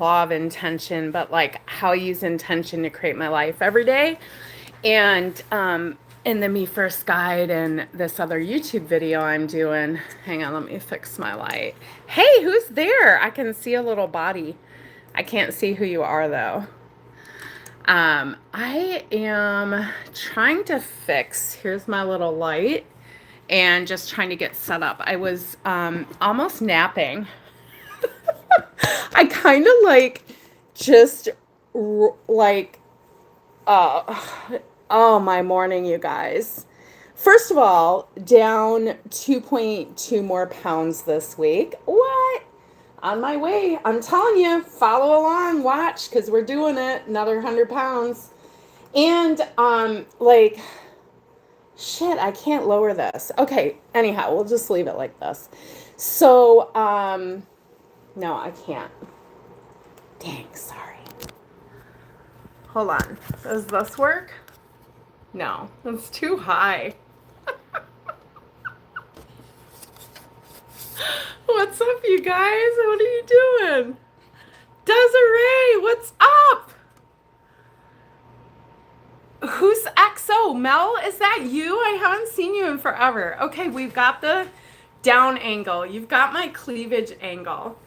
law of intention, but like how I use intention to create my life every day. And in the Me First guide and this other YouTube video I'm doing, hang on, let me fix my light. Hey, who's there? I can see a little body. I can't see who you are though. I am trying to fix, here's my little light, and just trying to get set up. I was almost napping. I kind of like just like uh oh my morning, you guys. First of all, down 2.2 more pounds this week. What? On my way. I'm telling you, follow along, watch, because we're doing it. Another 100 pounds. And like shit, I can't lower this. Okay, anyhow, we'll just leave it like this. So no, I can't. Dang, sorry. Hold on. Does this work? No, it's too high. What's up, you guys? What are you doing? Desiree, what's up? Who's XO? Mel, is that you? I haven't seen you in forever. Okay, we've got the down angle. You've got my cleavage angle.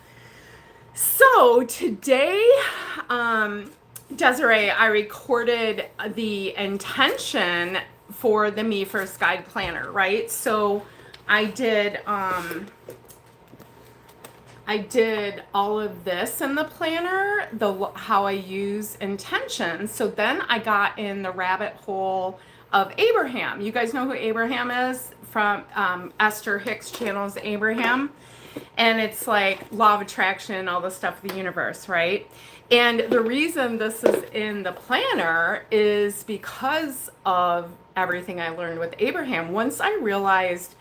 So today, Desiree, I recorded the intention for the Me First Guide Planner, right? So I did all of this in the planner, how I use intention. So then I got in the rabbit hole of Abraham. You guys know who Abraham is from Esther Hicks' channel's Abraham. And it's like law of attraction, all the stuff of the universe, right? And the reason this is in the planner is because of everything I learned with Abraham. Once I realized,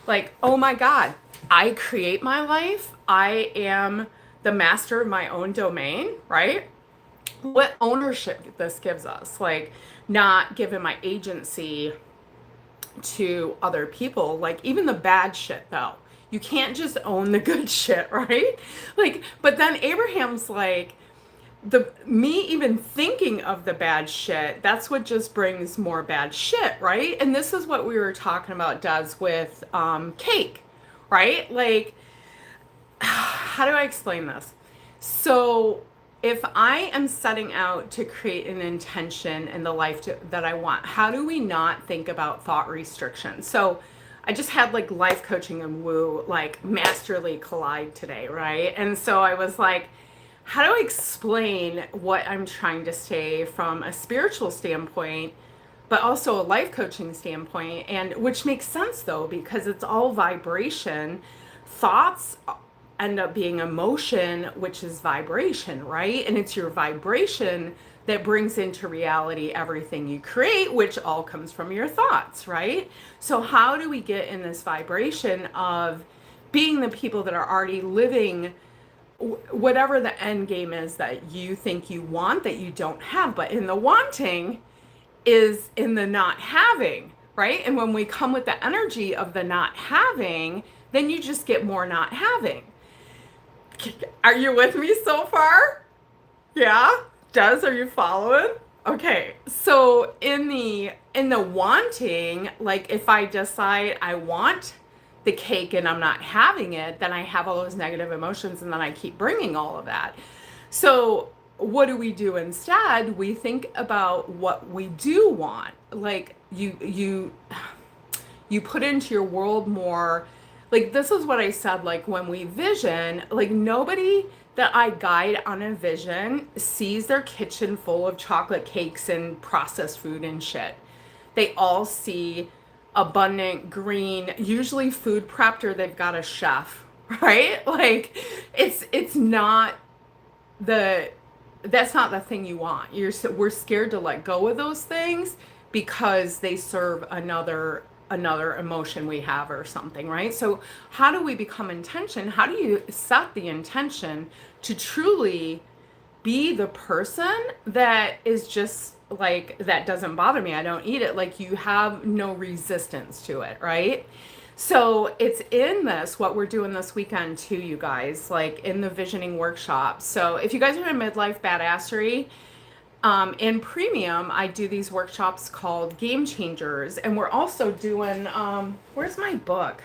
like, oh my God, I create my life. I am the master of my own domain, right? What ownership this gives us, like not giving my agency to other people, like even the bad shit though. You can't just own the good shit, right? Like, but then Abraham's like, me even thinking of the bad shit, that's what just brings more bad shit, right? And this is what we were talking about, does with cake, right? Like, how do I explain this? So if I am setting out to create an intention in the life that I want, how do we not think about thought restriction? So I just had like life coaching and woo, like masterly collide today, right? And so I was like, how do I explain what I'm trying to say from a spiritual standpoint, but also a life coaching standpoint? And which makes sense though, because it's all vibration. Thoughts end up being emotion, which is vibration, right? And it's your vibration that brings into reality everything you create, which all comes from your thoughts, right? So how do we get in this vibration of being the people that are already living whatever the end game is that you think you want that you don't have? But in the wanting is in the not having, right? And when we come with the energy of the not having, then you just get more not having. Are you with me so far? Yeah? Des, are you following? Okay. So in the wanting, like if I decide I want the cake and I'm not having it, then I have all those negative emotions and then I keep bringing all of that. So what do we do instead? We think about what we do want. Like you put into your world more. Like this is what I said, like when we vision, like nobody that I guide on a vision sees their kitchen full of chocolate cakes and processed food and shit. They all see abundant green, usually food prepped, or they've got a chef, right? Like it's not that's not the thing you want. We're scared to let go of those things because they serve another emotion we have or something, right? So how do we become intention? How do you set the intention to truly be the person that is just like, that doesn't bother me, I don't eat it, like you have no resistance to it, right? So it's in this, what we're doing this weekend too, you guys, like in the visioning workshop. So if you guys are in Midlife Badassery, in premium, I do these workshops called Game Changers. And we're also doing, where's my book?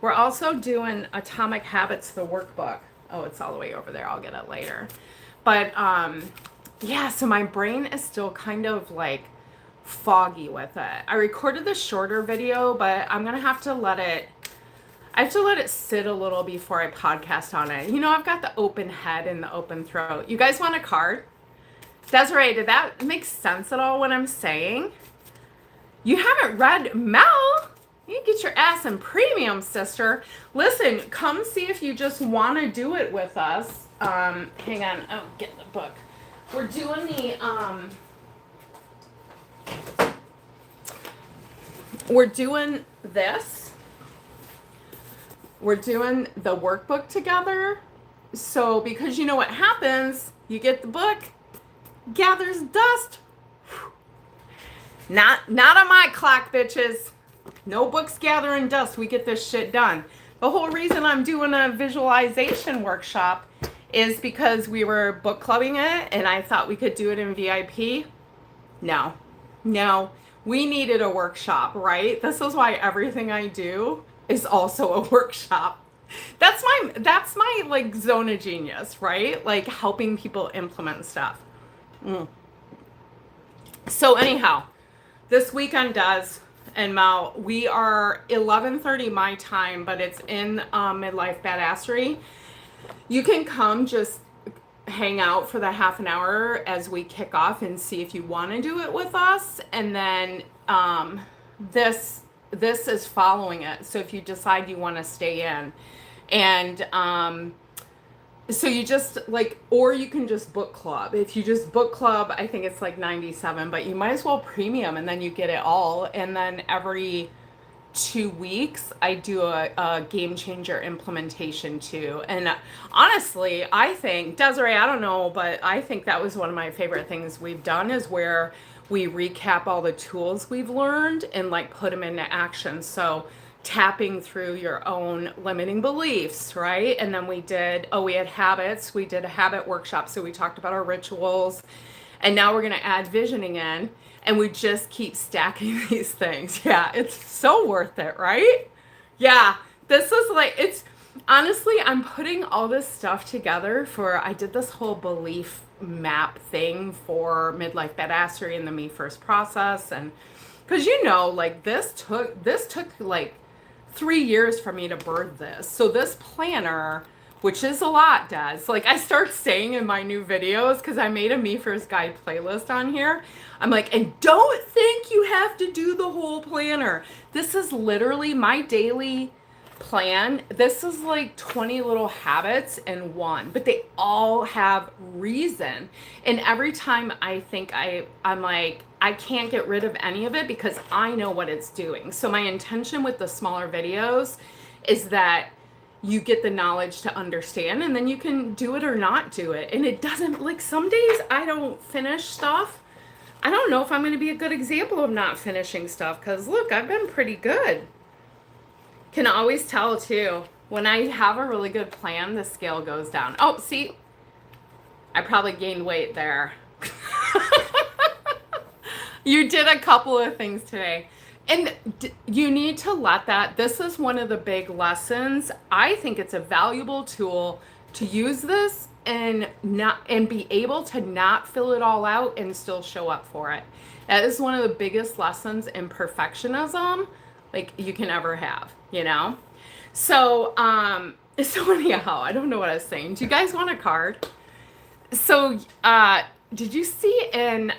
We're also doing Atomic Habits, the workbook. Oh, it's all the way over there. I'll get it later. But yeah, so my brain is still kind of like foggy with it. I recorded the shorter video, but I'm gonna have to let it, I have to let it sit a little before I podcast on it. You know, I've got the open head and the open throat. You guys want a card? Desiree, did that make sense at all what I'm saying? You haven't read Mel? You get your ass in premium, sister. Listen, come see if you just want to do it with us. Hang on. Oh, get the book. We're doing the we're doing this. We're doing the workbook together. So because you know what happens, you get the book, gathers dust. Not on my clock, bitches. No books gathering dust. We get this shit done. The whole reason I'm doing a visualization workshop is because we were book clubbing it and I thought we could do it in VIP. No. We needed a workshop, right? This is why everything I do is also a workshop. That's my like zone of genius, right? Like helping people implement stuff. So anyhow, this weekend does, and Mel, we are 11:30 my time, but it's in Midlife Badassery. You can come just hang out for the half an hour as we kick off and see if you want to do it with us. And then this is following it. So if you decide you want to stay in, and so you just like, or you can just book club. If you just book club, I think it's like 97, but you might as well premium and then you get it all. And then every 2 weeks, I do a game changer implementation too. And honestly, I think, Desiree, I don't know, but I think that was one of my favorite things we've done is where we recap all the tools we've learned and like put them into action. So tapping through your own limiting beliefs, right? And then we had habits. We did a habit workshop. So we talked about our rituals. And now we're going to add visioning in. And we just keep stacking these things. Yeah, it's so worth it, right? Yeah, this is like, it's honestly, I'm putting all this stuff together I did this whole belief map thing for Midlife Badassery and the MEfirst process. And because like this took like 3 years for me to birth this. So this planner, which is a lot, Des. Like I start saying in my new videos, because I made a MEfirst guide playlist on here. I'm like, and don't think you have to do the whole planner. This is literally my daily plan. This is like 20 little habits in one, but they all have reason. And every time I think I'm like, I can't get rid of any of it because I know what it's doing. So my intention with the smaller videos is that you get the knowledge to understand and then you can do it or not do it. And it doesn't, like some days I don't finish stuff. I don't know if I'm going to be a good example of not finishing stuff because look, I've been pretty good. Can always tell too. When I have a really good plan, the scale goes down. Oh, see, I probably gained weight there. You did a couple of things today. And you need to let that, this is one of the big lessons. I think it's a valuable tool to use this and be able to not fill it all out and still show up for it. That is one of the biggest lessons in perfectionism like you can ever have, So, so anyhow, I don't know what I was saying. Do you guys want a card? So, did you see in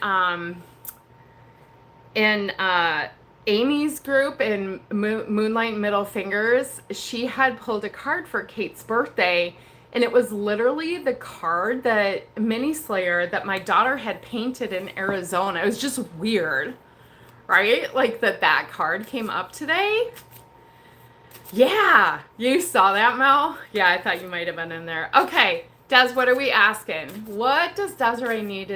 Amy's group in Moonlight Middle Fingers, she had pulled a card for Kate's birthday, and it was literally the card that Mini Slayer that my daughter had painted in Arizona. It was just weird, right? Like that card came up today. Yeah, you saw that, Mel? Yeah, I thought you might have been in there. Okay, Des, what are we asking? What does Desiree need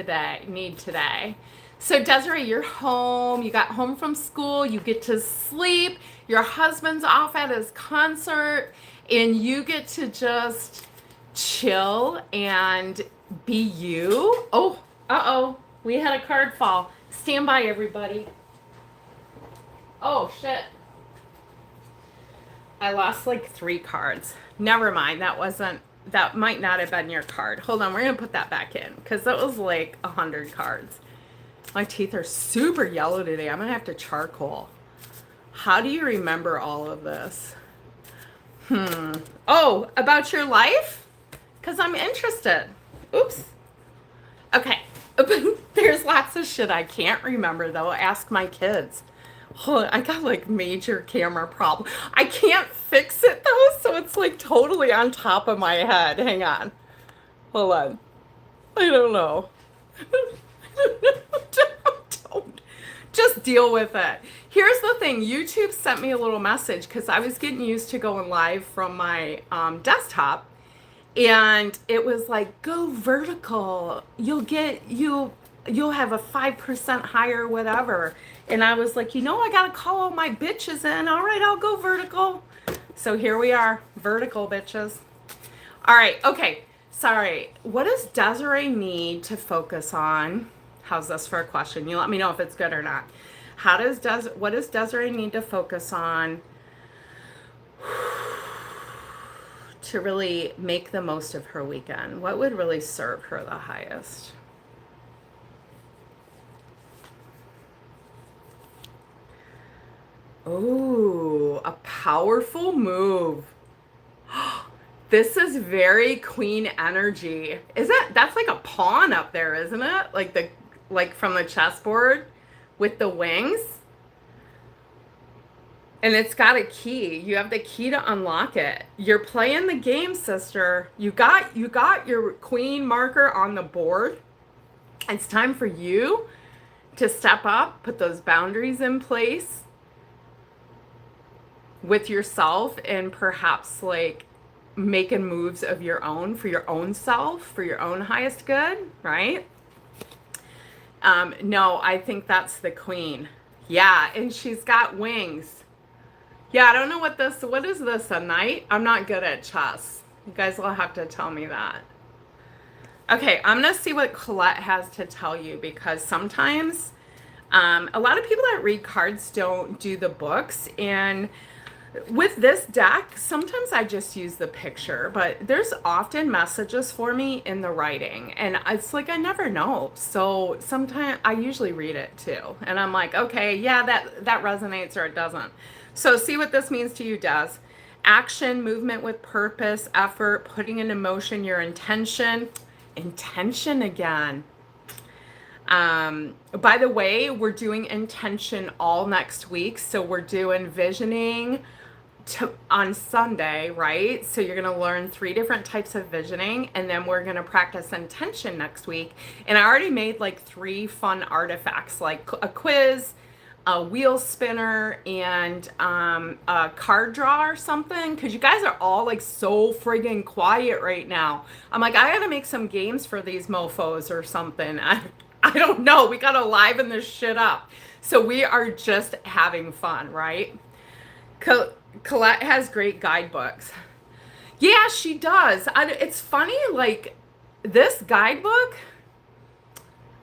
today? So Desiree, you're home. You got home from school. You get to sleep. Your husband's off at his concert, and you get to just chill and be you. Oh, uh-oh. We had a card fall. Stand by, everybody. Oh, shit. I lost like 3 cards. Never mind. That might not have been your card. Hold on. We're going to put that back in because that was like 100 cards. My teeth are super yellow today. I'm going to have to charcoal. How do you remember all of this? Oh, about your life? Because I'm interested. Oops. Okay. There's lots of shit I can't remember, though. Ask my kids. Oh, I got like major camera problem. I can't fix it, though, so it's like totally on top of my head. Hang on. Hold on. I don't know. Don't. Just deal with it. Here's the thing. YouTube sent me a little message because I was getting used to going live from my desktop, and it was like, go vertical. You'll have a 5% higher whatever. And I was like, I gotta call all my bitches in. All right, I'll go vertical. So here we are, vertical bitches. All right, okay. Sorry. What does Desiree need to focus on? How's this for a question? You let me know if it's good or not. What does Desiree need to focus on to really make the most of her weekend? What would really serve her the highest? Oh, a powerful move. This is very queen energy. That's like a pawn up there, isn't it? Like from the chessboard with the wings. And it's got a key. You have the key to unlock it. You're playing the game, sister. You got your queen marker on the board. It's time for you to step up, put those boundaries in place with yourself, and perhaps like making moves of your own for your own self, for your own highest good, right? No, I think that's the queen. Yeah, and she's got wings. Yeah, I don't know what is this, a knight? I'm not good at chess. You guys will have to tell me that. Okay, I'm going to see what Colette has to tell you, because sometimes a lot of people that read cards don't do the books, and with this deck, sometimes I just use the picture, but there's often messages for me in the writing, and it's like I never know. So sometimes I usually read it too, and I'm like, okay, yeah, that resonates or it doesn't. So see what this means to you, Des. Action, movement with purpose, effort, putting into motion your intention. Intention again. By the way, we're doing intention all next week. So we're doing visioning on Sunday, right? So you're going to learn 3 different types of visioning, and then we're going to practice intention next week. And I already made like 3 fun artifacts, like a quiz, a wheel spinner, and a card draw or something, because you guys are all like so friggin' quiet right now. I'm like, I gotta make some games for these mofos or something. I don't know. We gotta liven this shit up. So we are just having fun, right? Colette has great guidebooks. Yeah, she does. It's funny, like this guidebook,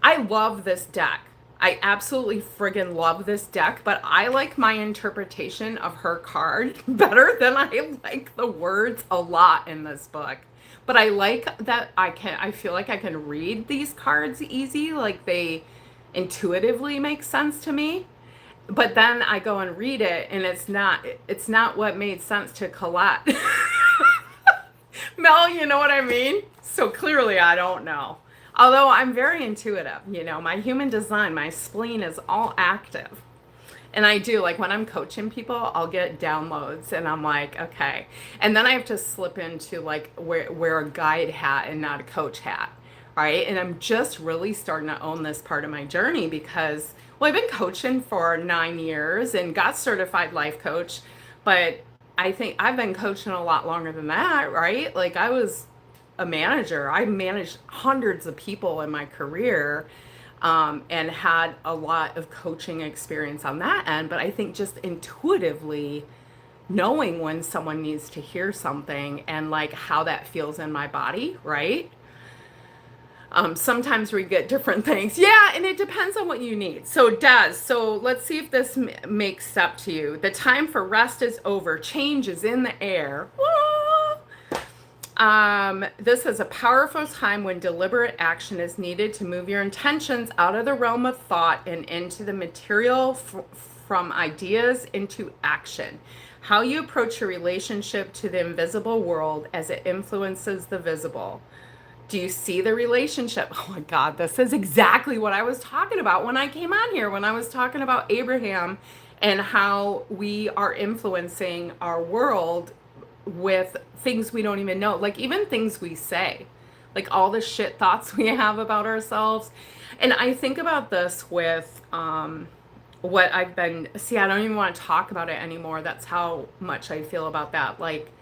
I love this deck. I absolutely friggin' love this deck, but I like my interpretation of her card better than I like the words a lot in this book. But I like that I feel like I can read these cards easy, like they intuitively make sense to me. But then I go and read it, and it's not what made sense to Colette. Mel, you know what I mean? So clearly I don't know. Although I'm very intuitive, my human design, my spleen is all active. And I do, like when I'm coaching people, I'll get downloads and I'm like, okay. And then I have to slip into like wear a guide hat and not a coach hat, right? And I'm just really starting to own this part of my journey because, well, I've been coaching for 9 years and got certified life coach, but I think I've been coaching a lot longer than that, right? Like I was a manager. I managed hundreds of people in my career. and had a lot of coaching experience on that end. But I think just intuitively knowing when someone needs to hear something and like how that feels in my body, right? Sometimes we get different things. Yeah, and it depends on what you need. So it does. So let's see if this makes up to you. The time for rest is over. Change is in the air. This is a powerful time when deliberate action is needed to move your intentions out of the realm of thought and into the material from ideas into action. How you approach your relationship to the invisible world as it influences the visible. Do you see the relationship? Oh my God, this is exactly what I was talking about when I came on here, when I was talking about Abraham and how we are influencing our world with things we don't even know, like even things we say, like all the shit thoughts we have about ourselves. And I think about this with what I've been, see, I don't even want to talk about it anymore. That's how much I feel about that. Like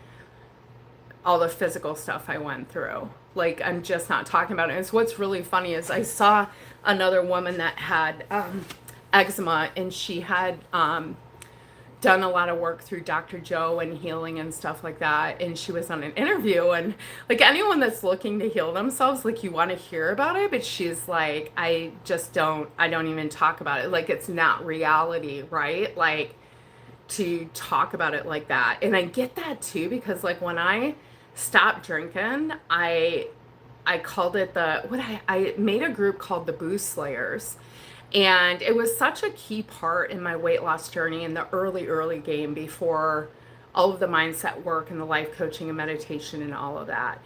all the physical stuff I went through. Like, I'm just not talking about it. And so what's really funny is I saw another woman that had eczema, and she had done a lot of work through Dr. Joe and healing and stuff like that. And she was on an interview, and like anyone that's looking to heal themselves, like you want to hear about it, but she's like, I don't even talk about it. Like it's not reality, right? Like to talk about it like that. And I get that too, because like when I stopped drinking, I called it I made a group called the Boost Slayers. And it was such a key part in my weight loss journey in the early game before all of the mindset work and the life coaching and meditation and all of that.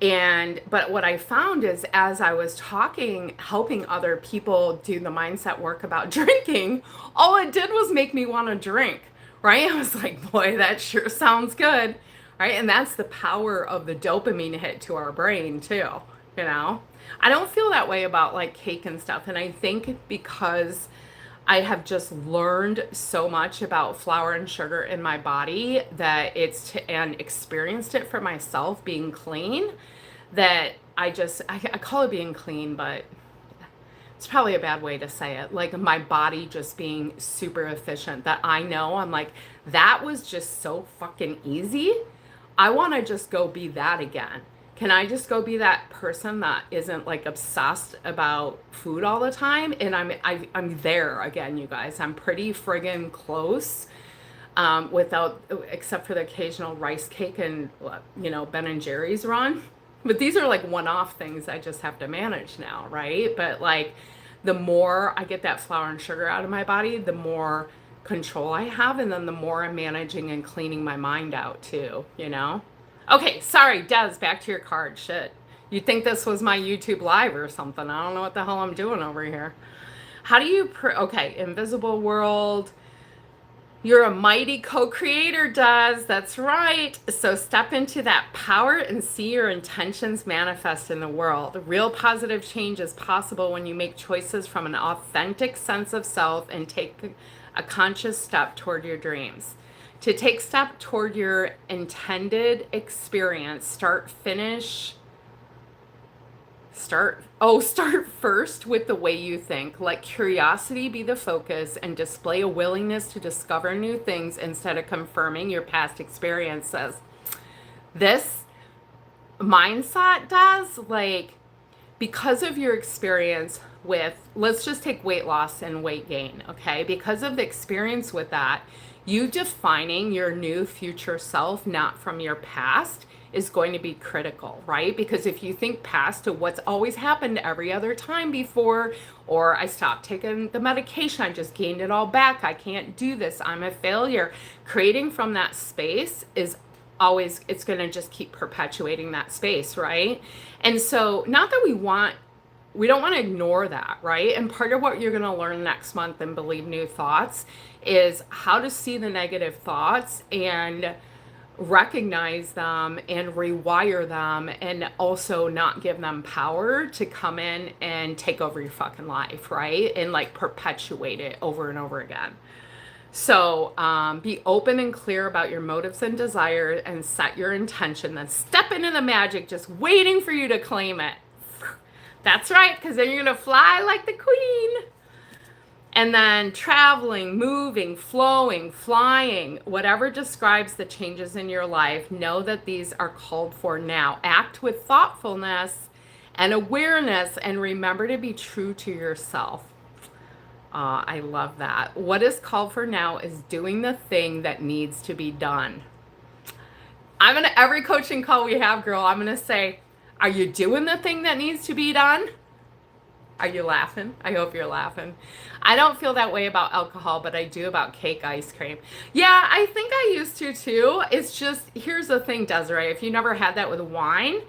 But what I found is as I was helping other people do the mindset work about drinking, all it did was make me want to drink, right? I was like, boy, that sure sounds good, right? And that's the power of the dopamine hit to our brain too, you know? I don't feel that way about like cake and stuff. And I think because I have just learned so much about flour and sugar in my body that and experienced it for myself being clean, that I call it being clean, but it's probably a bad way to say it. Like my body just being super efficient, that I know I'm like, that was just so fucking easy. I want to just go be that again. Can I just go be that person that isn't like obsessed about food all the time? And I'm there again, you guys. I'm pretty friggin' close, except for the occasional rice cake and Ben and Jerry's run. But these are like one-off things I just have to manage now, right? But like the more I get that flour and sugar out of my body, the more control I have, and then the more I'm managing and cleaning my mind out too, you know? Okay, sorry, Des, back to your card. Shit. You'd think this was my YouTube live or something. I don't know what the hell I'm doing over here. How do you, okay, invisible world. You're a mighty co-creator, Des. That's right. So step into that power and see your intentions manifest in the world. Real positive change is possible when you make choices from an authentic sense of self and take a conscious step toward your dreams. To take step toward your intended experience, start first with the way you think. Let curiosity be the focus and display a willingness to discover new things instead of confirming your past experiences. This mindset does, like, because of your experience with, let's just take weight loss and weight gain, okay? Because of the experience with that, you defining your new future self, not from your past, is going to be critical, right? Because if you think past to what's always happened every other time before, or I stopped taking the medication, I just gained it all back, I can't do this, I'm a failure. Creating from that space is always, it's going to just keep perpetuating that space, right? And so not that we don't want to ignore that, right? And part of what you're going to learn next month in Believe New Thoughts is how to see the negative thoughts and recognize them and rewire them, and also not give them power to come in and take over your fucking life, right? And like perpetuate it over and over again. So be open and clear about your motives and desires and set your intention, then step into the magic, just waiting for you to claim it. That's right, because then you're going to fly like the queen. And then traveling, moving, flowing, flying, whatever describes the changes in your life, know that these are called for now. Act with thoughtfulness and awareness, and remember to be true to yourself. I love that. What is called for now is doing the thing that needs to be done. Every coaching call we have, girl, I'm gonna say, are you doing the thing that needs to be done? Are you laughing? I hope you're laughing. I don't feel that way about alcohol, but I do about cake ice cream. Yeah, I think I used to too. It's just, here's the thing, Desiree, if you never had that with wine,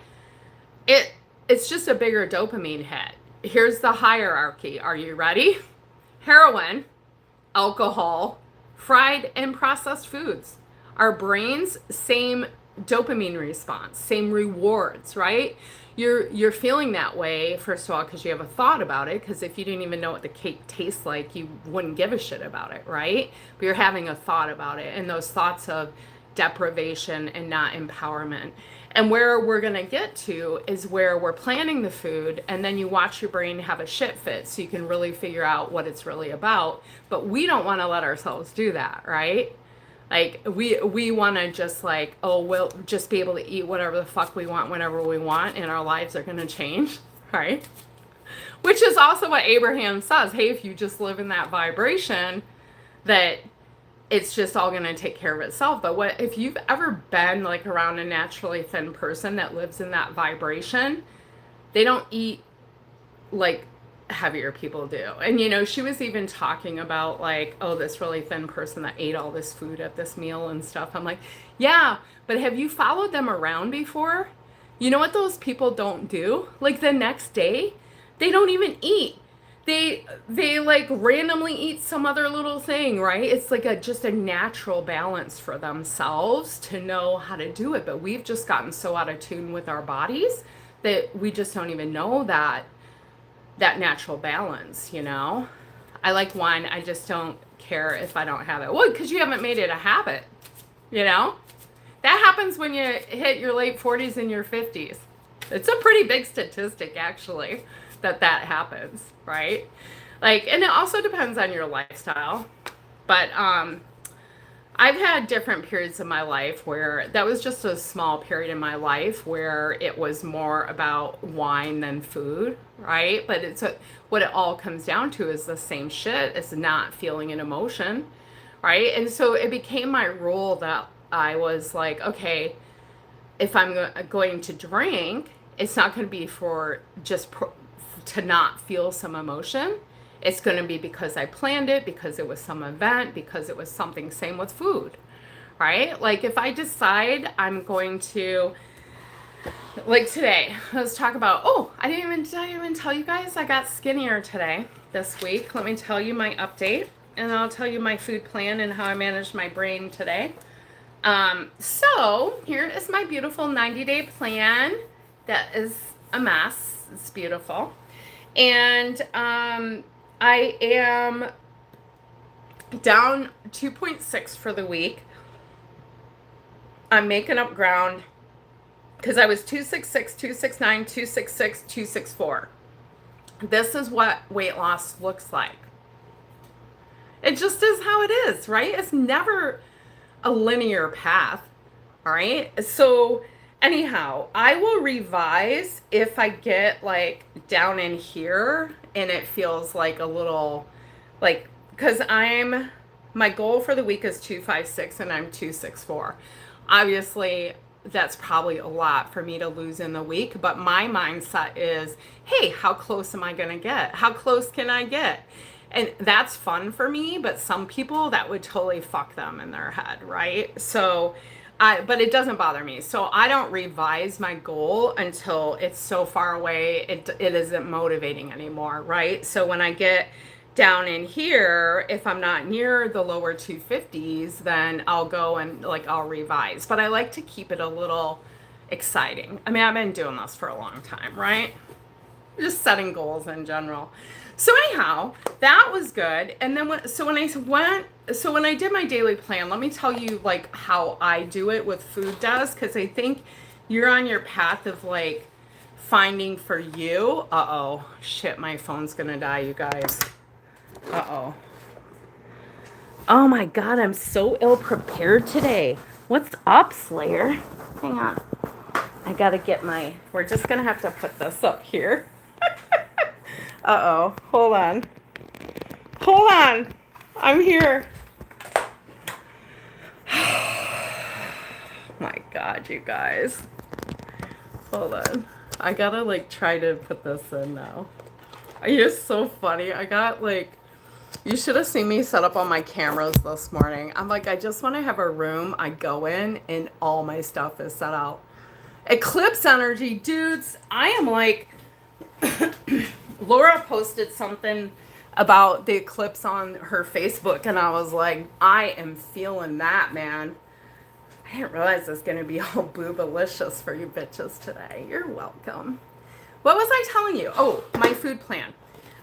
it's just a bigger dopamine hit. Here's the hierarchy. Are you ready? Heroin, alcohol, fried and processed foods. Our brains, same dopamine response, same rewards, right? You're feeling that way, first of all, because you have a thought about it, because if you didn't even know what the cake tastes like, you wouldn't give a shit about it, right? But you're having a thought about it, and those thoughts of deprivation and not empowerment. And where we're going to get to is where we're planning the food, and then you watch your brain have a shit fit so you can really figure out what it's really about. But we don't want to let ourselves do that, right? Like we want to just like, oh, we'll just be able to eat whatever the fuck we want whenever we want, and our lives are going to change, right? Which is also what Abraham says. Hey, if you just live in that vibration, that it's just all going to take care of itself. But what if you've ever been like around a naturally thin person that lives in that vibration, they don't eat like heavier people do. And you know, she was even talking about like, oh, this really thin person that ate all this food at this meal and stuff. I'm like, yeah, but have you followed them around before? You know what those people don't do? Like the next day, they don't even eat. They like randomly eat some other little thing, right? It's like just a natural balance for themselves to know how to do it. But we've just gotten so out of tune with our bodies that we just don't even know that natural balance, you know? I like wine. I just don't care if I don't have it. Well, because you haven't made it a habit, you know? That happens when you hit your late 40s and your 50s. It's a pretty big statistic, actually, that happens, right? Like, and it also depends on your lifestyle. But I've had different periods of my life where that was just a small period in my life where it was more about wine than food, right? But what it all comes down to is the same shit. It's not feeling an emotion, right? And so it became my rule that I was like, okay, if I'm going to drink, it's not going to be for just to not feel some emotion. It's going to be because I planned it, because it was some event, because it was something. Same with food, right? Like if I decide I'm going to, like today, let's talk about, oh, I didn't even tell you guys I got skinnier today, this week. Let me tell you my update, and I'll tell you my food plan and how I managed my brain today. So here is my beautiful 90-day plan. That is a mess. It's beautiful. And I am down 2.6 for the week. I'm making up ground because I was 266, 269, 266, 264. This is what weight loss looks like. It just is how it is, right? It's never a linear path, all right? So anyhow, I will revise if I get like down in here and it feels like a little, like, because my goal for the week is 256 and I'm 264. Obviously, that's probably a lot for me to lose in the week, but my mindset is, hey, how close am I going to get? How close can I get? And that's fun for me, but some people that would totally fuck them in their head, right? So, but it doesn't bother me. So I don't revise my goal until it's so far away, it isn't motivating anymore, right? So when I get down in here, if I'm not near the lower 250s, then I'll go and like I'll revise. But I like to keep it a little exciting. I mean, I've been doing this for a long time, right? Just setting goals in general. So anyhow, that was good. And then when I did my daily plan, let me tell you like how I do it with food does, because I think you're on your path of like finding for you. Uh-oh. Shit, my phone's gonna die, you guys. Uh-oh. Oh my God, I'm so ill prepared today. What's up, Slayer? Hang on. I gotta get we're just gonna have to put this up here. Uh-oh. Hold on. Hold on. I'm here. My God, you guys. Hold on. I gotta like try to put this in now. You're so funny. I got like, you should have seen me set up all my cameras this morning. I'm like, I just want to have a room I go in and all my stuff is set out. Eclipse energy, dudes. I am like, Laura posted something about the eclipse on her Facebook, and I was like, I am feeling that, man. I didn't realize it was going to be all boobalicious for you bitches today. You're welcome. What was I telling you? Oh, my food plan.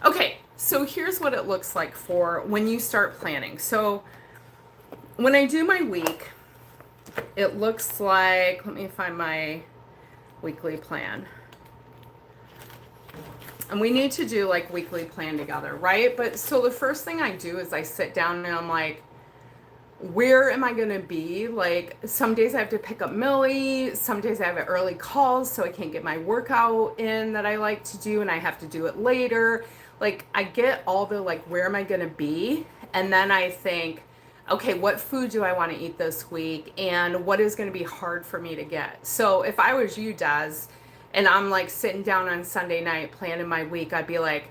Okay, so here's what it looks like for when you start planning. So when I do my week, it looks like, let me find my weekly plan. And we need to do like weekly plan together, right? But so the first thing I do is I sit down and I'm like, where am I going to be? Like some days I have to pick up Millie. Some days I have early calls, so I can't get my workout in that I like to do, and I have to do it later. Like I get all the like, where am I going to be? And then I think, okay, what food do I want to eat this week? And what is going to be hard for me to get? So if I was you, Des, and I'm like sitting down on Sunday night planning my week, I'd be like,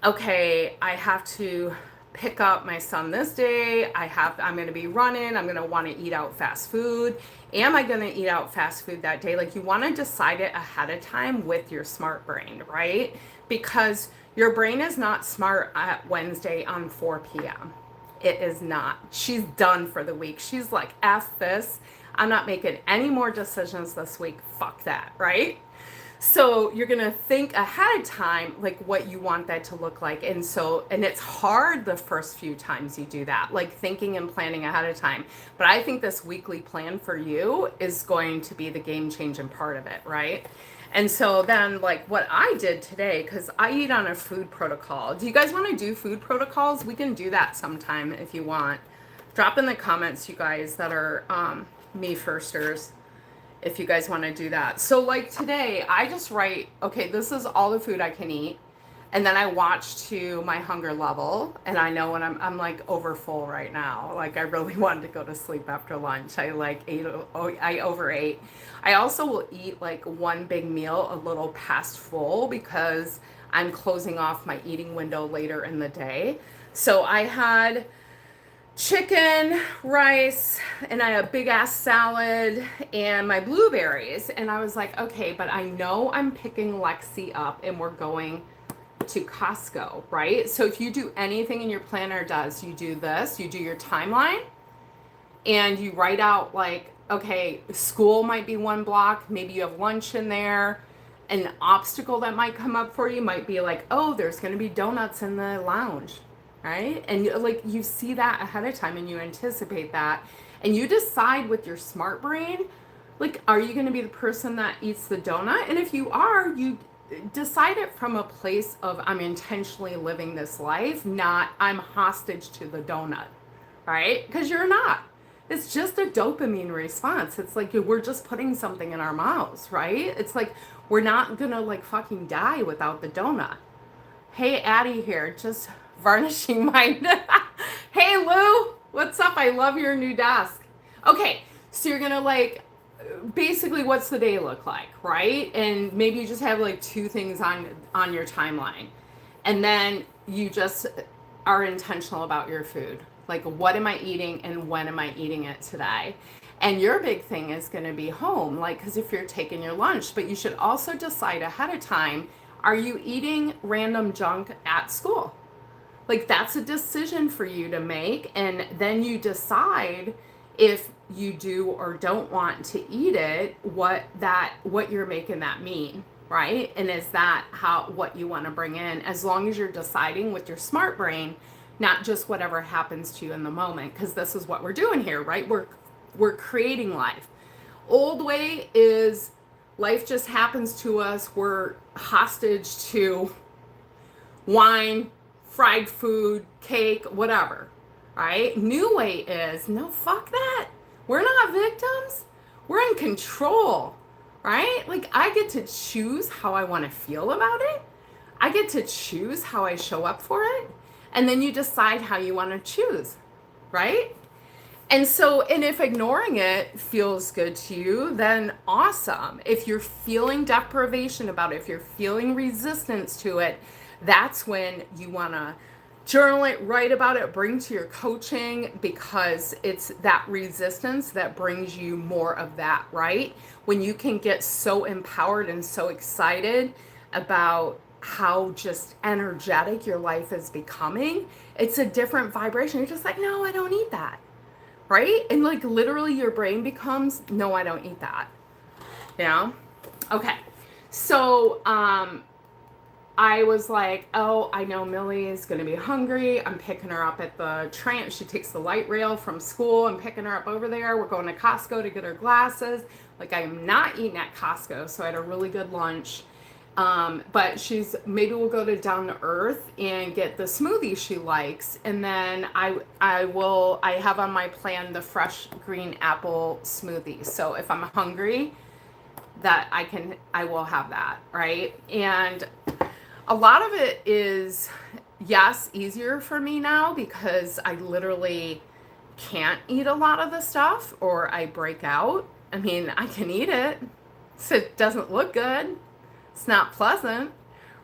okay, I have to pick up my son this day. I'm going to be running. I'm going to want to eat out fast food. Am I going to eat out fast food that day? Like you want to decide it ahead of time with your smart brain, right? Because your brain is not smart at Wednesday on 4 p.m. It is not. She's done for the week. She's like, F this. I'm not making any more decisions this week. Fuck that, right? So you're going to think ahead of time, like what you want that to look like. And it's hard the first few times you do that, like thinking and planning ahead of time. But I think this weekly plan for you is going to be the game changing part of it, right? And so then like what I did today, because I eat on a food protocol. Do you guys want to do food protocols? We can do that sometime if you want. Drop in the comments, you guys that are MEfirsters, if you guys want to do that. So like today, I just write, okay, this is all the food I can eat. And then I watch to my hunger level. And I know when I'm like over full right now. Like I really wanted to go to sleep after lunch. I overate. I also will eat like one big meal a little past full because I'm closing off my eating window later in the day. So I had chicken, rice, and I had a big ass salad and my blueberries. And I was like, okay, but I know I'm picking Lexi up and we're going to Costco, right? So if you do anything in your planner, you do this, you do your timeline and you write out like, okay, school might be one block, maybe you have lunch in there. An obstacle that might come up for you might be like, oh, there's going to be donuts in the lounge. Right? And like you see that ahead of time and you anticipate that and you decide with your smart brain, like, are you going to be the person that eats the donut? And if you are, you decide it from a place of I'm intentionally living this life, not I'm hostage to the donut, right? Because you're not. It's just a dopamine response. It's like we're just putting something in our mouths, right? It's like we're not going to like fucking die without the donut. Hey, Addie here, just varnishing mine. Hey, Lou, what's up? I love your new desk. Okay, so you're gonna like, basically what's the day look like, right? And maybe you just have like two things on your timeline. And then you just are intentional about your food. Like, what am I eating and when am I eating it today? And your big thing is gonna be home, like, because if you're taking your lunch, but you should also decide ahead of time, are you eating random junk at school? Like that's a decision for you to make. And then you decide if you do or don't want to eat it, what you're making that mean, right? And is that what you want to bring in, as long as you're deciding with your smart brain, not just whatever happens to you in the moment. Because this is what we're doing here, right? We're creating life. Old way is life just happens to us. We're hostage to wine, fried food, cake, whatever, right? New way is, no, fuck that. We're not victims. We're in control, right? Like, I get to choose how I want to feel about it. I get to choose how I show up for it. And then you decide how you want to choose, right? And so, and if ignoring it feels good to you, then awesome. If you're feeling deprivation about it, if you're feeling resistance to it, that's when you want to journal it, write about it, bring to your coaching, because it's that resistance that brings you more of that, right? When you can get so empowered and so excited about how just energetic your life is becoming, it's a different vibration. You're just like, no, I don't need that. Right? And like literally your brain becomes, no, I don't eat that. You know? Okay. So, I was like, oh, I know Millie is going to be hungry. I'm picking her up at the train. She takes the light rail from school. I'm picking her up over there. We're going to Costco to get her glasses. Like, I'm not eating at Costco. So I had a really good lunch. But maybe we'll go to Down to Earth and get the smoothie she likes. And then I have on my plan the fresh green apple smoothie. So if I'm hungry, I will have that, right? And a lot of it is, yes, easier for me now because I literally can't eat a lot of the stuff or I break out. I mean, I can eat it, so it doesn't look good. It's not pleasant,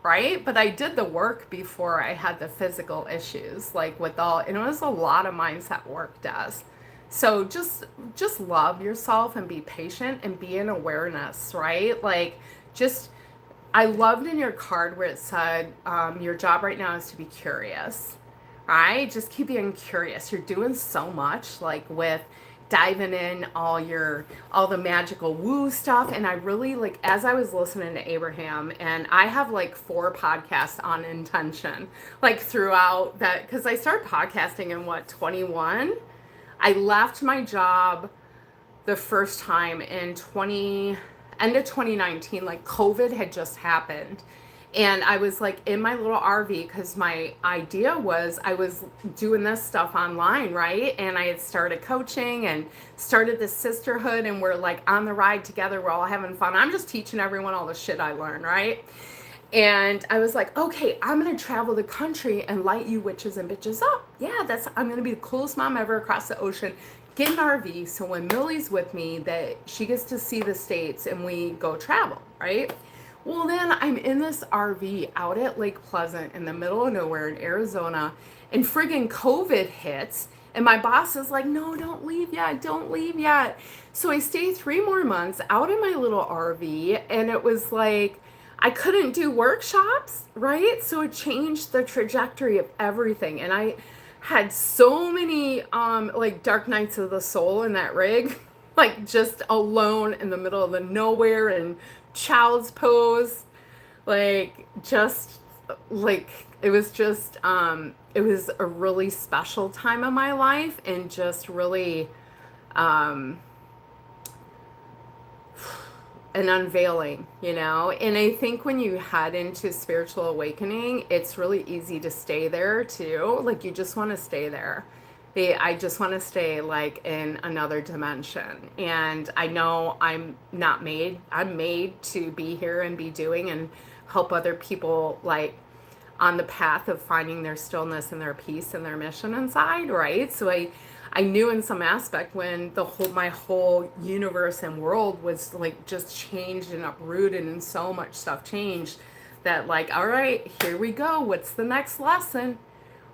right? But I did the work before I had the physical issues, like and it was a lot of mindset work, Des. So just love yourself and be patient and be in awareness, right? Like, I loved in your card where it said, your job right now is to be curious, right? Just keep being curious. You're doing so much, like with diving in all the magical woo stuff. And I really, like, as I was listening to Abraham, and I have like 4 podcasts on intention, like throughout that, because I started podcasting in 21? I left my job the first time in end of 2019, like COVID had just happened. And I was like in my little RV because my idea was I was doing this stuff online, right? And I had started coaching and started this sisterhood, and we're like on the ride together. We're all having fun. I'm just teaching everyone all the shit I learned, right? And I was like, okay, I'm going to travel the country and light you witches and bitches up. Yeah, I'm going to be the coolest mom ever across the ocean. Get an RV, so when Millie's with me, that she gets to see the States and we go travel, right? Well, then I'm in this RV out at Lake Pleasant in the middle of nowhere in Arizona, and friggin' COVID hits, and my boss is like, no, don't leave yet. So I stay 3 more months out in my little RV, and it was like, I couldn't do workshops, right? So it changed the trajectory of everything, and I had so many like dark nights of the soul in that rig, like just alone in the middle of the nowhere and child's pose, like just like it was it was a really special time of my life, and just really an unveiling, and I think when you head into spiritual awakening, it's really easy to stay there too. Like, you just want to stay there. I just want to stay like in another dimension. And I know I'm made to be here and be doing and help other people like on the path of finding their stillness and their peace and their mission inside, right? So I knew in some aspect when my whole universe and world was like just changed and uprooted, and so much stuff changed, that like, all right, here we go. What's the next lesson?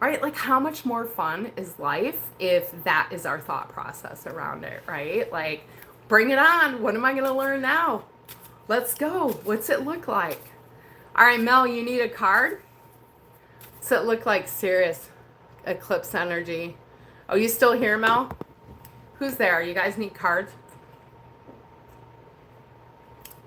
Right? Like, how much more fun is life if that is our thought process around it, right? Like, bring it on. What am I going to learn now? Let's go. What's it look like? All right, Mel, you need a card? What's it look like? Serious eclipse energy. Oh, you still here, Mel? Who's there? You guys need cards?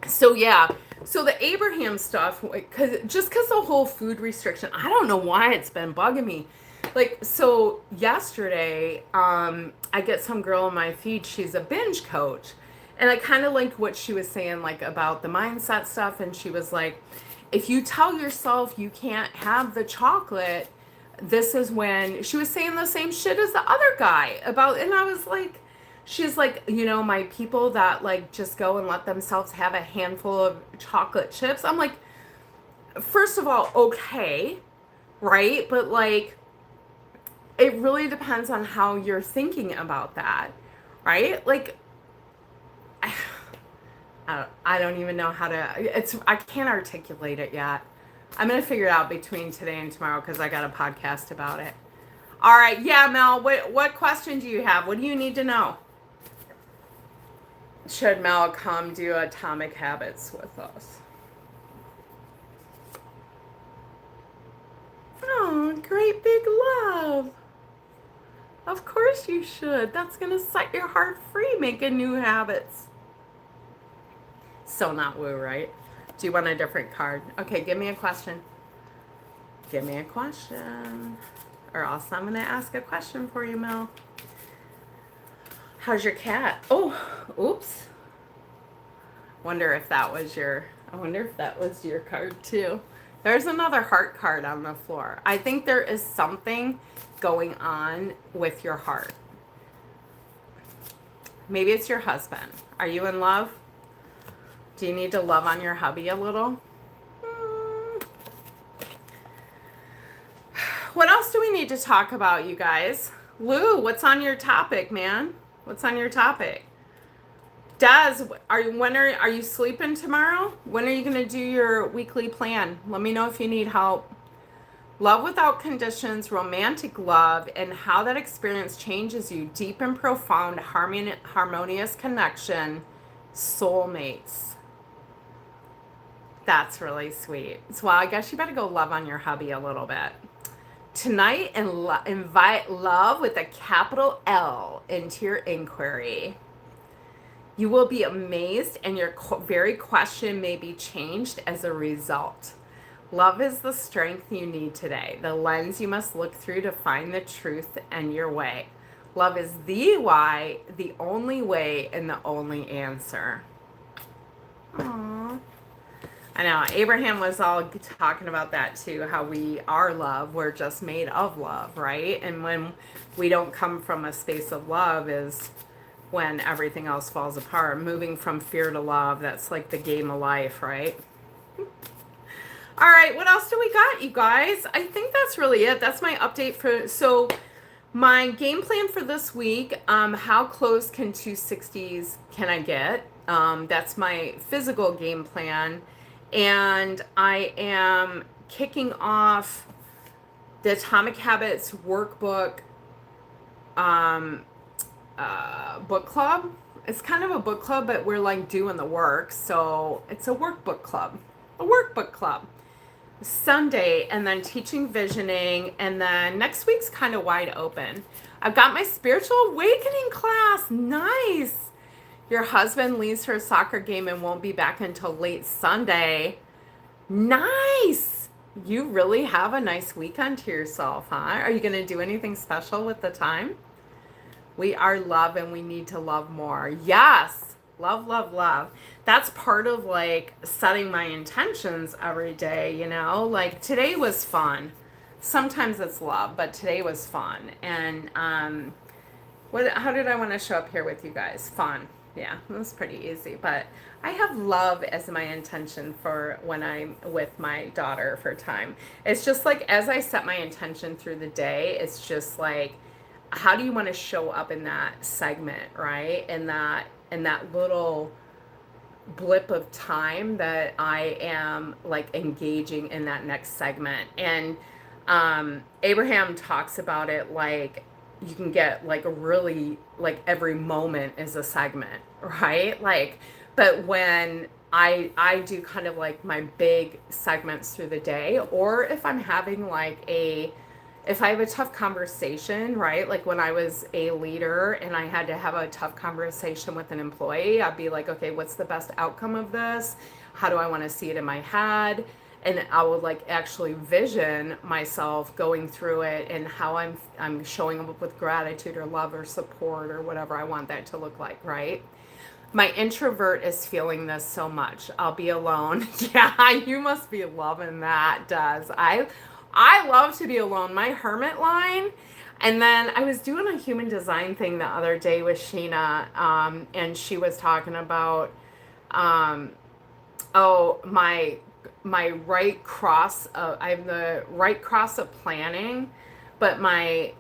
So, yeah. So the Abraham stuff, because the whole food restriction, I don't know why it's been bugging me. Like, so yesterday, I get some girl on my feed. She's a binge coach. And I kind of liked what she was saying, like about the mindset stuff. And she was like, if you tell yourself you can't have the chocolate, this is when she was saying the same shit as the other guy about, and I was like, she's like, you know, my people that like just go and let themselves have a handful of chocolate chips. I'm like, first of all, okay, right? But like, it really depends on how you're thinking about that, right? Like, I don't even know how to, I can't articulate it yet. I'm going to figure it out between today and tomorrow because I got a podcast about it. All right. Yeah, Mel, what question do you have? What do you need to know? Should Mel come do Atomic Habits with us? Oh, great big love. Of course you should. That's going to set your heart free, making new habits. So not woo, right? Do you want a different card? Okay, give me a question. Give me a question. Or else I'm going to ask a question for you, Mel. How's your cat? Oh, oops. I wonder if that was your card too. There's another heart card on the floor. I think there is something going on with your heart. Maybe it's your husband. Are you in love? Do you need to love on your hubby a little? What else do we need to talk about, you guys? Lou, what's on your topic, man? What's on your topic? Daz, are you sleeping tomorrow? When are you going to do your weekly plan? Let me know if you need help. Love without conditions, romantic love, and how that experience changes you. Deep and profound, harmonious connection, soulmates. That's really sweet. So, well, I guess you better go love on your hubby a little bit. Tonight, and invite love with a capital L into your inquiry. You will be amazed, and your very question may be changed as a result. Love is the strength you need today, the lens you must look through to find the truth and your way. Love is the why, the only way, and the only answer. Aww. I know, Abraham was all talking about that too, how we are love, we're just made of love, right? And when we don't come from a space of love is when everything else falls apart. Moving from fear to love, that's like the game of life, right? All right, what else do we got, you guys? I think that's really it. That's my update for, so my game plan for this week, how close can 260s can I get? That's my physical game plan. And I am kicking off the Atomic Habits workbook book club. It's kind of a book club, but we're like doing the work. So it's a workbook club. Sunday, and then teaching visioning, and then next week's kind of wide open. I've got my spiritual awakening class. Nice. Your husband leaves for a soccer game and won't be back until late Sunday. Nice. You really have a nice weekend to yourself, huh? Are you going to do anything special with the time? We are love and we need to love more. Yes. Love, love, love. That's part of like setting my intentions every day, you know? Like today was fun. Sometimes it's love, but today was fun. And how did I want to show up here with you guys? Fun. Yeah, it was pretty easy, but I have love as my intention for when I'm with my daughter for time. It's just like, as I set my intention through the day, it's just like, how do you want to show up in that segment, right? In that little blip of time that I am like engaging in that next segment. And Abraham talks about it like, you can get like a really, like every moment is a segment, right? Like, but when I do kind of like my big segments through the day, or if I'm having like if I have a tough conversation, right? Like when I was a leader and I had to have a tough conversation with an employee, I'd be like, okay, what's the best outcome of this? How do I want to see it in my head? And I would like actually vision myself going through it and how I'm showing up with gratitude or love or support or whatever I want that to look like, right? My introvert is feeling this so much. I'll be alone. Yeah, you must be loving that, Des. I love to be alone. My hermit line. And then I was doing a human design thing the other day with Sheena, and she was talking about, um, oh, my right cross. I have the right cross of planning, but my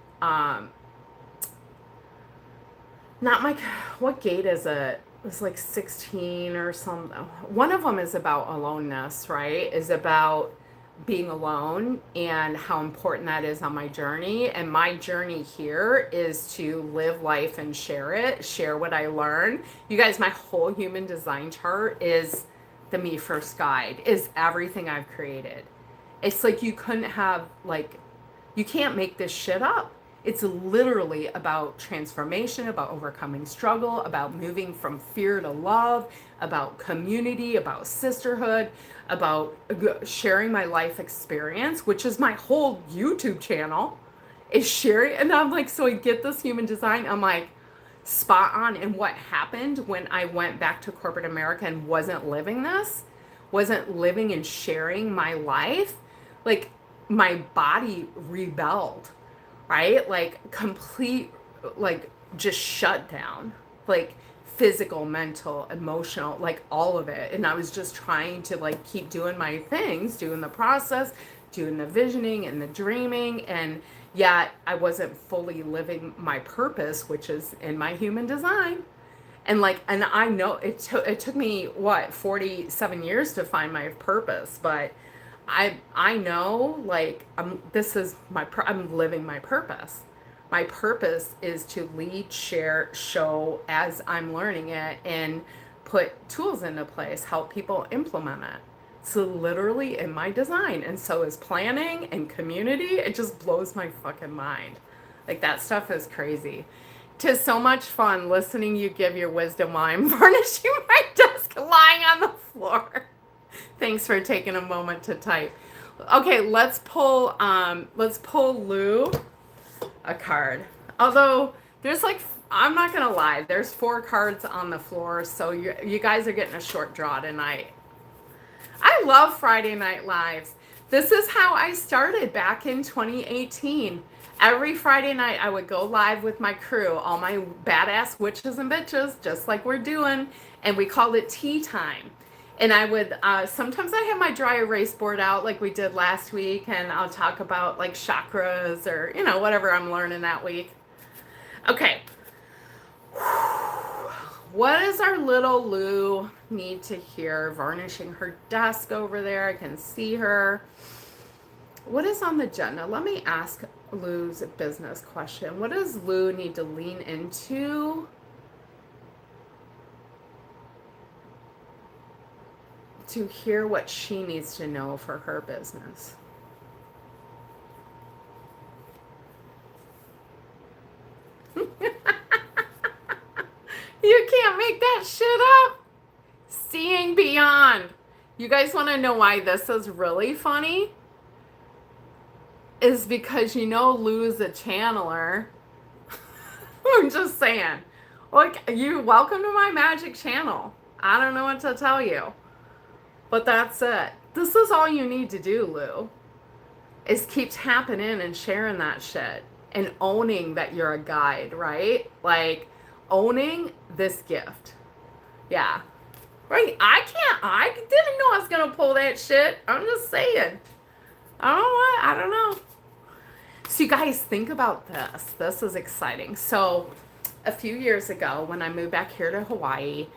not my, what gate is it? It's like 16 or something. One of them is about aloneness, right? Is about being alone and how important that is on my journey. And my journey here is to live life and share it, share what I learn. You guys, my whole human design chart is the Me First guide, is everything I've created. It's like you couldn't have, like, you can't make this shit up. It's literally about transformation, about overcoming struggle, about moving from fear to love, about community, about sisterhood, about sharing my life experience, which is my whole YouTube channel, is sharing. And I'm like, so I get this human design. I'm like, spot on. And what happened when I went back to corporate America and wasn't living this, wasn't living and sharing my life, like my body rebelled, right? Like complete, like just shut down, like physical, mental, emotional, like all of it. And I was just trying to like keep doing my things, doing the process, doing the visioning and the dreaming. And yet I wasn't fully living my purpose, which is in my human design. And like, and I know it took me what, 47 years to find my purpose, but I know, like, I'm living my purpose. My purpose is to lead, share, show as I'm learning it, and put tools into place, help people implement it. So literally in my design, and so is planning and community. It just blows my fucking mind. Like, that stuff is crazy. 'Tis so much fun listening you give your wisdom while I'm varnishing my desk lying on the floor. Thanks for taking a moment to type. Okay, let's pull Lou a card. Although there's like, I'm not gonna lie, there's 4 cards on the floor, so you guys are getting a short draw tonight. I love Friday Night Lives. This is how I started back in 2018. Every Friday night I would go live with my crew, all my badass witches and bitches, just like we're doing, and we called it tea time. And I would, sometimes I have my dry erase board out like we did last week, and I'll talk about like chakras or, you know, whatever I'm learning that week. Okay. What does our little Lou need to hear? Varnishing her desk over there. I can see her. What is on the agenda? Let me ask Lou's business question. What does Lou need to lean into to hear what she needs to know for her business? You can't make that shit up. Seeing beyond. You guys want to know why this is really funny? Is because you know Lou's a channeler. I'm just saying. Look, you welcome to my magic channel. I don't know what to tell you. But that's it. This is all you need to do, Lou. Is keep tapping in and sharing that shit. And owning that you're a guide, right? Like, owning this gift. Yeah. Right? I didn't know I was going to pull that shit. I'm just saying. I don't know. So you guys, think about this. This is exciting. So a few years ago, when I moved back here to Hawaii,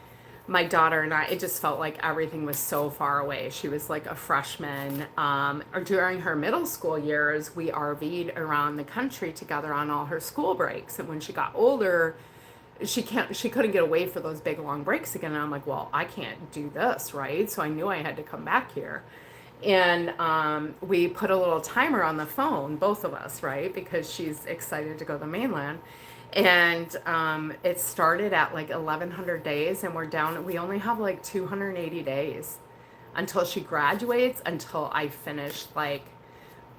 my daughter and I, it just felt like everything was so far away. She was like a freshman. Or during her middle school years, we RV'd around the country together on all her school breaks. And when she got older, she couldn't get away for those big long breaks again. And I'm like, well, I can't do this, right? So I knew I had to come back here. And we put a little timer on the phone, both of us, right? Because she's excited to go to the mainland. And it started at like 1,100 days, and we only have like 280 days until she graduates, until I finish like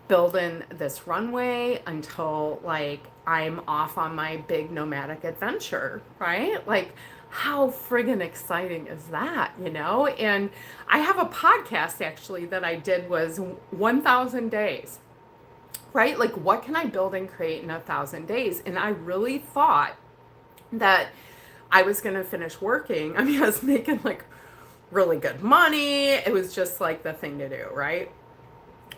building this runway, until like I'm off on my big nomadic adventure, right? Like How friggin' exciting is that, you know? And I have a podcast actually that I did was 1,000 days, right? Like, what can I build and create in 1,000 days? And I really thought that I was going to finish working. I mean, I was making like really good money. It was just like the thing to do, right?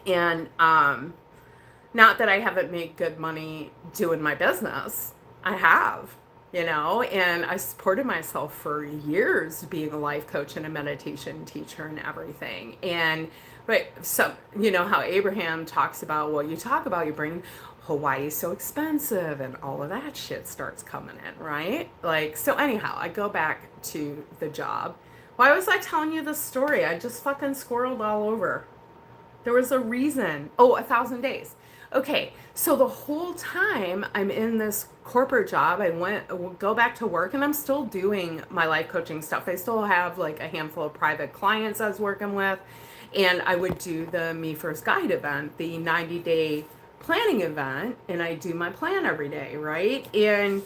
And not that I haven't made good money doing my business. I have, you know, and I supported myself for years being a life coach and a meditation teacher and everything. And but some, you know how Abraham talks about what you talk about, you bring Hawaii's so expensive and all of that shit starts coming in, right? Like, so anyhow, I go back to the job. Why was I telling you this story? I just fucking squirreled all over. There was a reason. Oh, 1,000 days. Okay, so the whole time I'm in this corporate job, I go back to work and I'm still doing my life coaching stuff. I still have like a handful of private clients I was working with, and I would do the MEfirst Guide event, the 90-day planning event, and I do my plan every day, right? And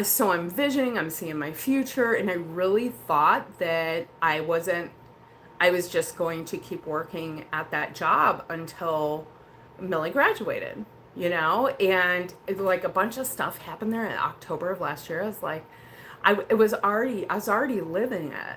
so I'm visioning, I'm seeing my future, and I really thought that I was just going to keep working at that job until Millie graduated, you know, and like a bunch of stuff happened there in October of last year. I was like, I was already living it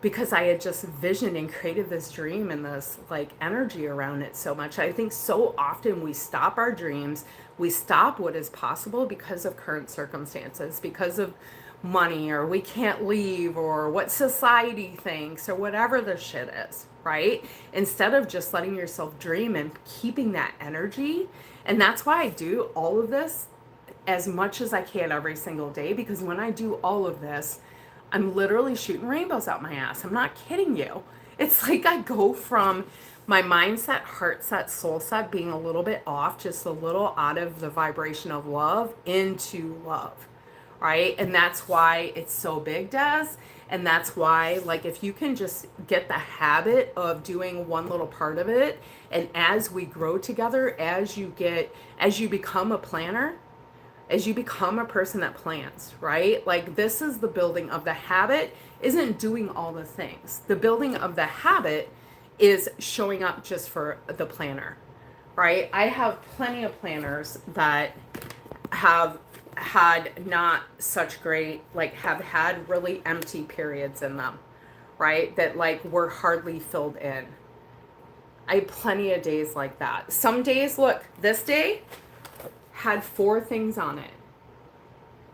because I had just visioned and created this dream and this like energy around it so much. I think so often we stop our dreams, we stop what is possible because of current circumstances, because of money, or we can't leave, or what society thinks, or whatever the shit is, right? Instead of just letting yourself dream and keeping that energy. And that's why I do all of this as much as I can every single day, because when I do all of this, I'm literally shooting rainbows out my ass. I'm not kidding you. It's like I go from my mindset, heart set, soul set being a little bit off, just a little out of the vibration of love into love. Right? And that's why it's so big, Des. And that's why, like, if you can just get the habit of doing one little part of it, and as we grow together, as you become a planner, as you become a person that plans, right? Like, this is the building of the habit, isn't doing all the things. The building of the habit is showing up just for the planner, right? I have plenty of planners that have had not such great, like, have had really empty periods in them, right? That like were hardly filled in. I had plenty of days like that. Some days, look, this day had 4 things on it.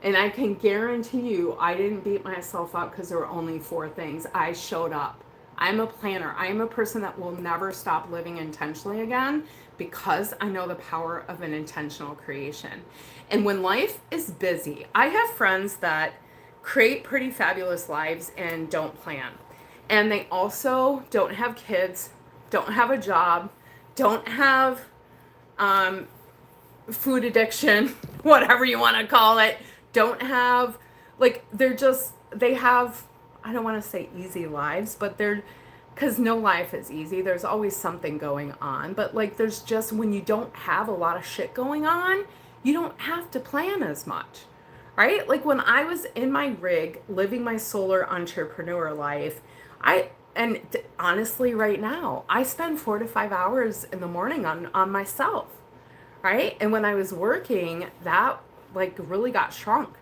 And I can guarantee you I didn't beat myself up because there were only 4 things. I showed up. I'm a planner. I am a person that will never stop living intentionally again because I know the power of an intentional creation. And when life is busy, I have friends that create pretty fabulous lives and don't plan. And they also don't have kids, don't have a job, don't have food addiction, whatever you want to call it, don't have, like, they have, I don't want to say easy lives, but because no life is easy. There's always something going on. But like, there's just, when you don't have a lot of shit going on, you don't have to plan as much, right? Like when I was in my rig, living my solar entrepreneur life, honestly, right now, I spend 4 to 5 hours in the morning on myself, right? And when I was working, that like really got shrunk.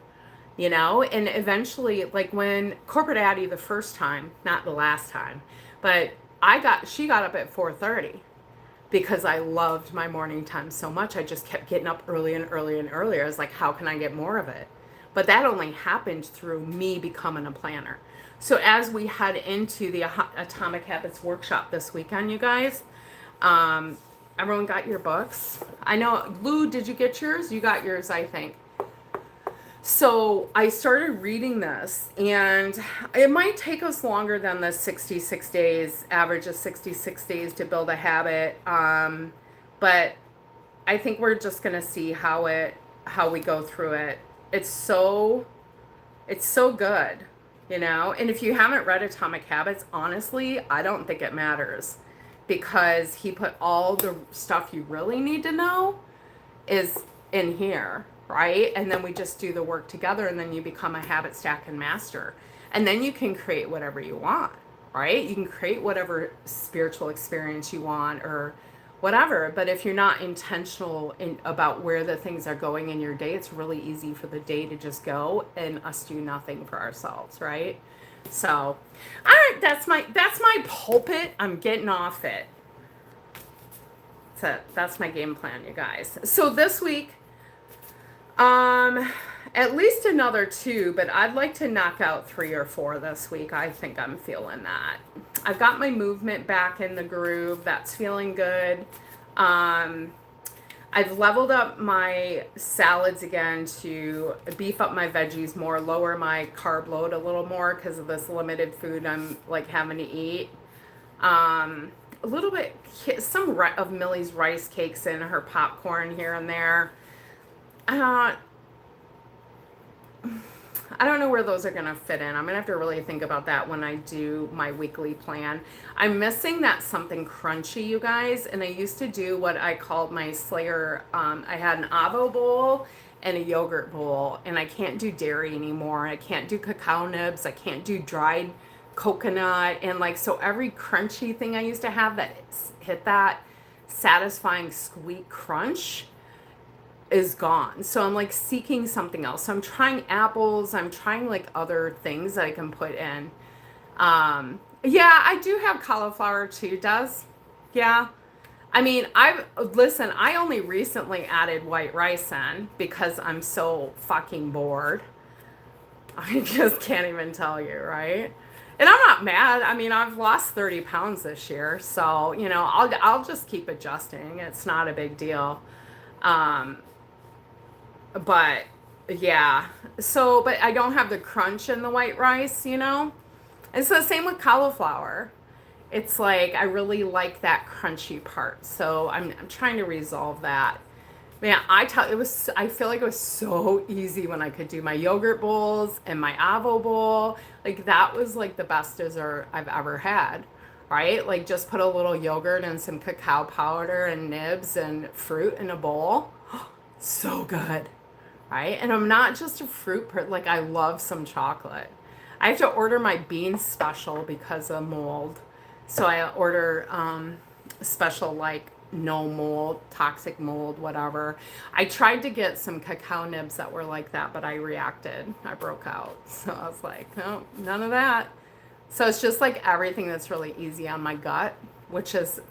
You know, and eventually, like when corporate Addie the first time, not the last time, but she got up at 4:30 because I loved my morning time so much. I just kept getting up early and early and earlier. I was like, how can I get more of it? But that only happened through me becoming a planner. So as we head into the Atomic Habits workshop this weekend, you guys, everyone got your books? I know, Lou, did you get yours? You got yours, I think. So I started reading this, and it might take us longer than the 66 days, average of 66 days to build a habit. But I think we're just going to see how we go through it. It's so good, you know? And if you haven't read Atomic Habits, honestly, I don't think it matters, because he put all the stuff you really need to know is in here. right? And then we just do the work together, and then you become a habit stack and master. And then you can create whatever you want, right? You can create whatever spiritual experience you want or whatever. But if you're not intentional about where the things are going in your day, it's really easy for the day to just go and us do nothing for ourselves, right? So, all right, that's my pulpit. I'm getting off it. That's my game plan, you guys. So this week, at least another 2, but I'd like to knock out 3 or 4 this week. I think I'm feeling that. I've got my movement back in the groove. That's feeling good. I've leveled up my salads again to beef up my veggies more, lower my carb load a little more because of this limited food I'm like having to eat. A little bit, some of Millie's rice cakes in her popcorn here and there. I don't know where those are going to fit in. I'm going to have to really think about that when I do my weekly plan. I'm missing that something crunchy, you guys. And I used to do what I called my Slayer. I had an avo bowl and a yogurt bowl. And I can't do dairy anymore. I can't do cacao nibs. I can't do dried coconut. And like, so every crunchy thing I used to have that hit that satisfying sweet crunch is gone. So I'm like seeking something else. So I'm trying apples. I'm trying like other things that I can put in. Yeah, I do have cauliflower too, Does. Yeah. I mean, I only recently added white rice in because I'm so fucking bored. I just can't even tell you, right? And I'm not mad. I mean, I've lost 30 pounds this year. So, you know, I'll just keep adjusting. It's not a big deal. But yeah, so, but I don't have the crunch in the white rice, you know? And so the same with cauliflower. It's like, I really like that crunchy part. So I'm trying to resolve that. Man, I feel like it was so easy when I could do my yogurt bowls and my avo bowl. Like that was like the best dessert I've ever had, right? Like just put a little yogurt and some cacao powder and nibs and fruit in a bowl. So good. Right? And I'm not just a fruit person. Like I love some chocolate. I have to order my beans special because of mold. So I order special like no mold, toxic mold, whatever. I tried to get some cacao nibs that were like that, but I reacted. I broke out. So I was like, no, none of that. So it's just like everything that's really easy on my gut, which is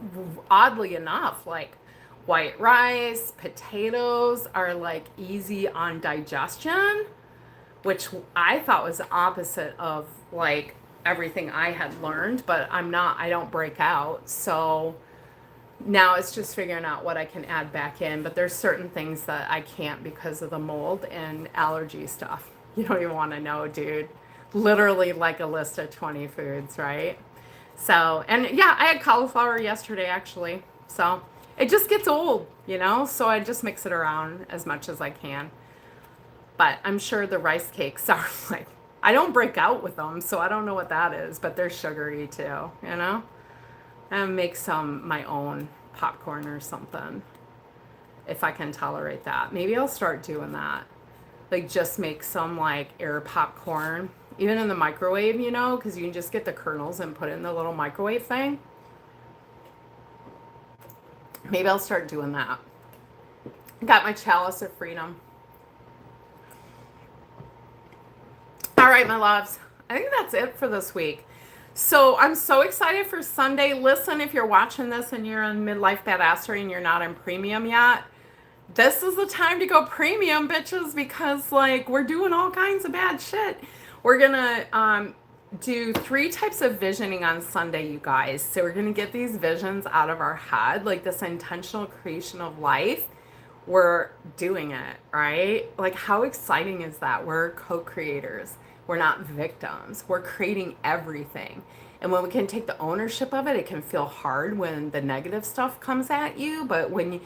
oddly enough, like white rice, potatoes are like easy on digestion, which I thought was the opposite of like everything I had learned, but I don't break out. So now it's just figuring out what I can add back in, but there's certain things that I can't because of the mold and allergy stuff. You don't even want to know, dude. Literally like a list of 20 foods, right? So, and yeah, I had cauliflower yesterday actually. So it just gets old, you know? So I just mix it around as much as I can. But I'm sure the rice cakes are like, I don't break out with them, so I don't know what that is, but they're sugary too, you know? And make some my own popcorn or something if I can tolerate that. Maybe I'll start doing that. Like just make some like air popcorn, even in the microwave, you know, because you can just get the kernels and put it in the little microwave thing. Maybe I'll start doing that. Got my chalice of freedom. All right, my loves. I think that's it for this week. So I'm so excited for Sunday. Listen, if you're watching this and you're in Midlife Badassery and you're not in premium yet, this is the time to go premium, bitches, because like we're doing all kinds of bad shit. We're gonna do 3 types of visioning on Sunday, you guys. So we're gonna get these visions out of our head, like this intentional creation of life. We're doing it, right? Like how exciting is that? We're co-creators. We're not victims. We're creating everything. And when we can take the ownership of it, it can feel hard when the negative stuff comes at you. But when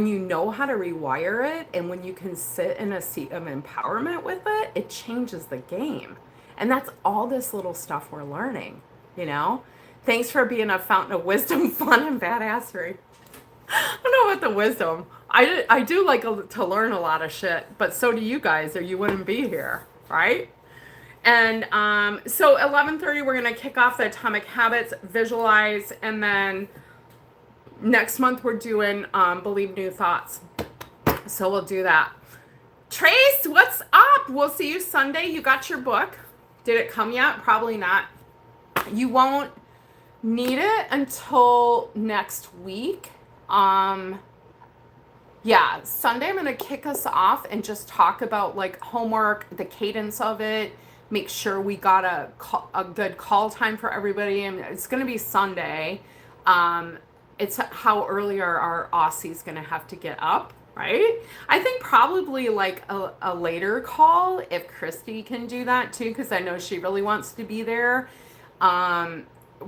you know how to rewire it and when you can sit in a seat of empowerment with it, it changes the game. And that's all this little stuff we're learning, you know? Thanks for being a fountain of wisdom, fun, and badassery. I don't know about the wisdom. I do like to learn a lot of shit, but so do you guys, or you wouldn't be here, right? And so 11:30, we're gonna kick off the Atomic Habits, visualize, and then next month we're doing Believe New Thoughts. So we'll do that. Trace, what's up? We'll see you Sunday. You got your book. Did it come yet? Probably not. You won't need it until next week. Yeah, Sunday I'm going to kick us off and just talk about like homework, the cadence of it, make sure we got a good call time for everybody. And it's going to be Sunday. It's how early are our Aussies going to have to get up, right? I think probably like a later call if Christy can do that too, because I know she really wants to be there.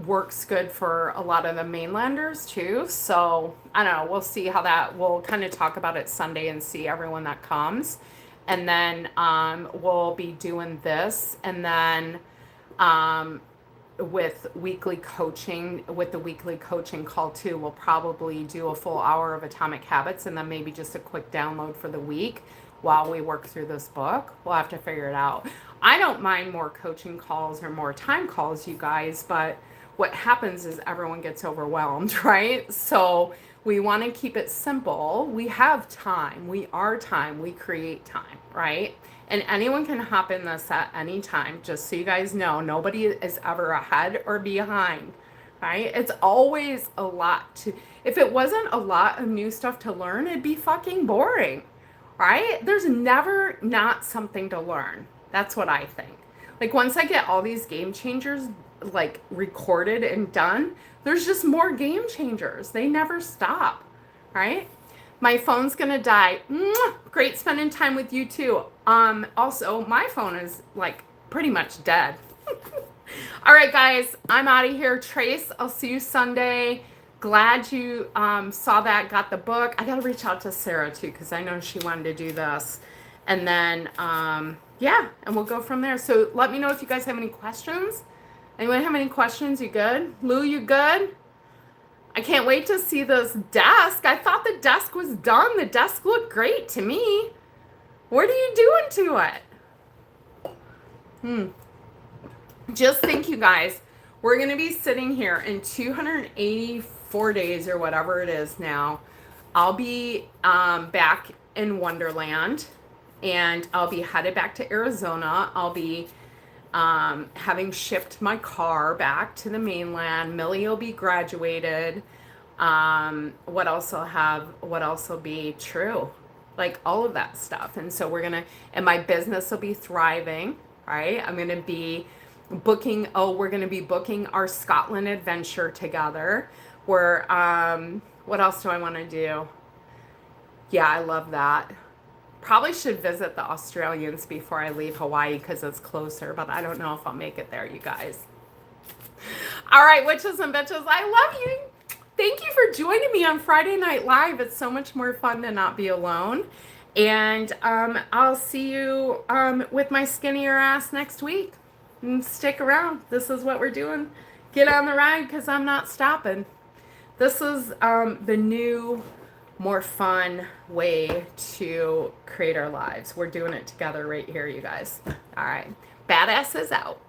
Works good for a lot of the mainlanders too. So I don't know, we'll see how that, we'll kind of talk about it Sunday and see everyone that comes. And then we'll be doing this, and then with weekly coaching, with the weekly coaching call too, we'll probably do a full hour of Atomic Habits and then maybe just a quick download for the week while we work through this book. We'll have to figure it out. I don't mind more coaching calls or more time calls, you guys, but what happens is everyone gets overwhelmed, right? So we want to keep it simple. We have time. We are time. We create time, right? And anyone can hop in this at any time, just so you guys know. Nobody is ever ahead or behind, right? It's always a lot to, if it wasn't a lot of new stuff to learn, it'd be fucking boring, right? There's never not something to learn. That's what I think. Like once I get all these game changers like recorded and done, there's just more game changers. They never stop, right? My phone's gonna die. Mwah! Great spending time with you too. Also, my phone is like pretty much dead. All right, guys, I'm Addie here. Trace, I'll see you Sunday. Glad you saw that, got the book. I gotta reach out to Sarah too, because I know she wanted to do this. And then, yeah, and we'll go from there. So let me know if you guys have any questions. Anyone have any questions? You good? Lou, you good? I can't wait to see this desk. I thought the desk was done. The desk looked great to me. What are you doing to it? Just think, you guys, we're going to be sitting here in 284 days or whatever it is now. I'll be back in Wonderland, and I'll be headed back to Arizona. I'll be having shipped my car back to the mainland. Millie will be graduated. What else will be true? Like all of that stuff. And so and my business will be thriving, right? I'm going to be booking, we're going to be booking our Scotland adventure together. What else do I want to do? Yeah, I love that. Probably should visit the Australians before I leave Hawaii because it's closer, but I don't know if I'll make it there, you guys. All right, witches and bitches, I love you. Thank you for joining me on Friday Night Live. It's so much more fun to not be alone. And I'll see you with my skinnier ass next week. And stick around. This is what we're doing. Get on the ride because I'm not stopping. This is the new, more fun way to create our lives. We're doing it together right here, you guys. All right. Badass is out.